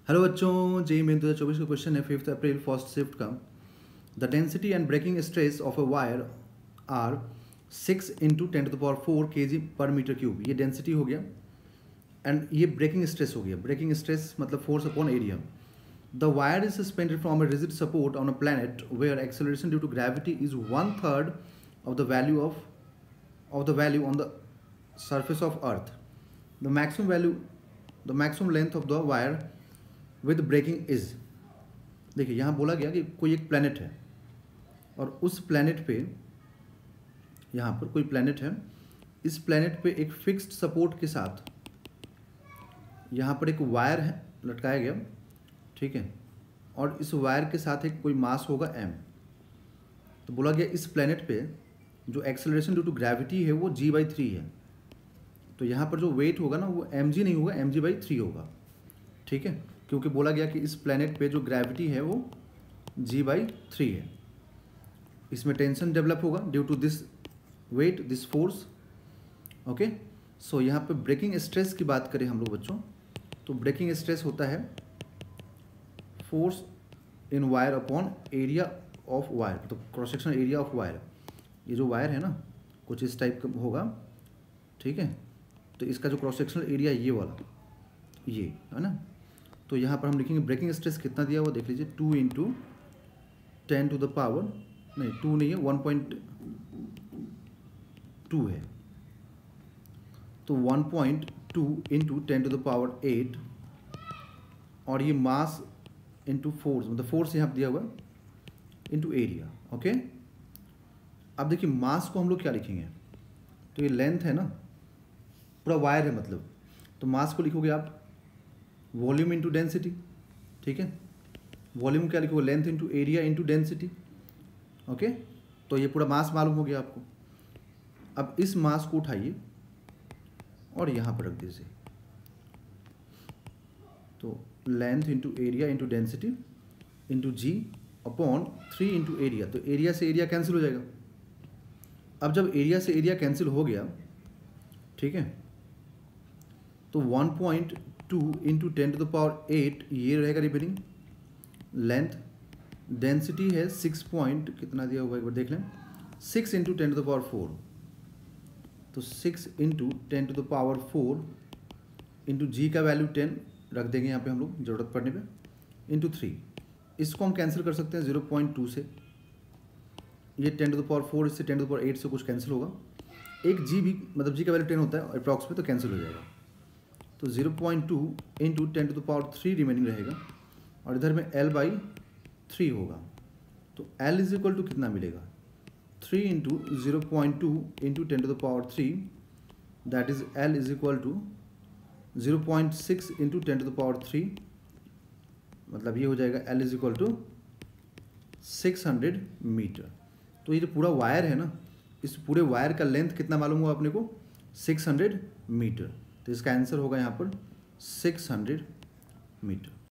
Hello बच्चों, JEE main 2024 का question है 5 अप्रैल फर्स्ट शिफ्ट का। The density and breaking stress of a wire are 6 into 10⁴ kg पर metre cube. ये density हो गया एंड ये ब्रेकिंग स्ट्रेस हो गया। ब्रेकिंग स्ट्रेस मतलब force upon area. The wire is suspended from a rigid support on a planet where acceleration due to gravity is 1/3 of the value on the surface of earth. The maximum length of the wire with breaking is। देखिए यहाँ बोला गया कि कोई एक planet है और उस प्लैनेट पे, यहाँ पर कोई प्लैनेट है, इस प्लैनेट पे एक फिक्स्ड सपोर्ट के साथ यहाँ पर एक वायर है लटकाया गया, ठीक है, और इस वायर के साथ एक कोई मास होगा m। तो बोला गया इस प्लैनेट पे जो एक्सेलरेशन ड्यू टू ग्रेविटी है वो g/3 है। तो यहाँ पर जो वेट होगा ना वो mg नहीं होगा, mg/3 होगा, ठीक है, क्योंकि बोला गया कि इस प्लैनेट पे जो ग्रेविटी है वो g/3 है। इसमें टेंशन डेवलप होगा due to this weight, this force. Okay, so यहाँ पे ब्रेकिंग स्ट्रेस की बात करें हम लोग बच्चों, तो ब्रेकिंग स्ट्रेस होता है force in wire upon area of wire, तो cross section area of wire. ये जो वायर है ना कुछ इस टाइप का होगा, ठीक है, तो इसका जो क्रॉस सेक्शनल एरिया ये वाला, ये है ना। तो यहाँ पर हम लिखेंगे ब्रेकिंग स्ट्रेस कितना दिया हुआ देख लीजिए, 2 इंटू 10⁻, नहीं 2 नहीं है, 1.2 है, तो 1.2 इंटू 10⁸ और ये मास इंटू फोर्स, मतलब फोर्स यहाँ पर दिया हुआ इंटू एरिया। ओके, अब देखिए मास को हम लोग क्या लिखेंगे, तो ये लेंथ है ना, पूरा वायर है मतलब, तो मास को लिखोगे आप वॉल्यूम इंटू डेंसिटी, ठीक है। वॉल्यूम क्या लिखोगे, length into area into density. Okay, तो ये पूरा मास मालूम हो गया आपको। अब इस मास को उठाइए और यहाँ पर रख दीजिए, तो length into area into density into g upon 3 into area. तो एरिया से एरिया कैंसिल हो जाएगा। अब जब एरिया से एरिया कैंसिल हो गया, ठीक है, तो 1.2 इंटू 10⁸ ये रहेगा रिमेनिंग लेंथ। डेंसिटी है 6 पॉइंट कितना दिया हुआ एक बार देख लें, 6 इंटू 10⁴, तो 6 इंटू 10⁴ इंटू जी का वैल्यू 10 रख देंगे यहाँ पे हम लोग ज़रूरत पड़ने पे, इंटू 3। इसको हम कैंसिल कर सकते हैं 0.2 से, ये 10⁴ इससे 10⁸ से कुछ कैंसिल होगा, एक जी भी मतलब जी का वैल्यू 10 होता है अप्रॉक्स में, तो कैंसिल हो जाएगा। तो 0.2 इंटू 10⁻³ रिमेनिंग रहेगा और इधर में L/3 होगा, तो L इज इक्वल टू कितना मिलेगा, 3 into 0.2 into 10⁻³, that is L is equal to 0.6 into 10⁻³, मतलब ये हो जाएगा L is equal to 600 metre. तो ये जो पूरा वायर है ना, इस पूरे वायर का लेंथ कितना मालूम हुआ अपने को, 600 मीटर। तो इसका आंसर होगा यहाँ पर 600 मीटर।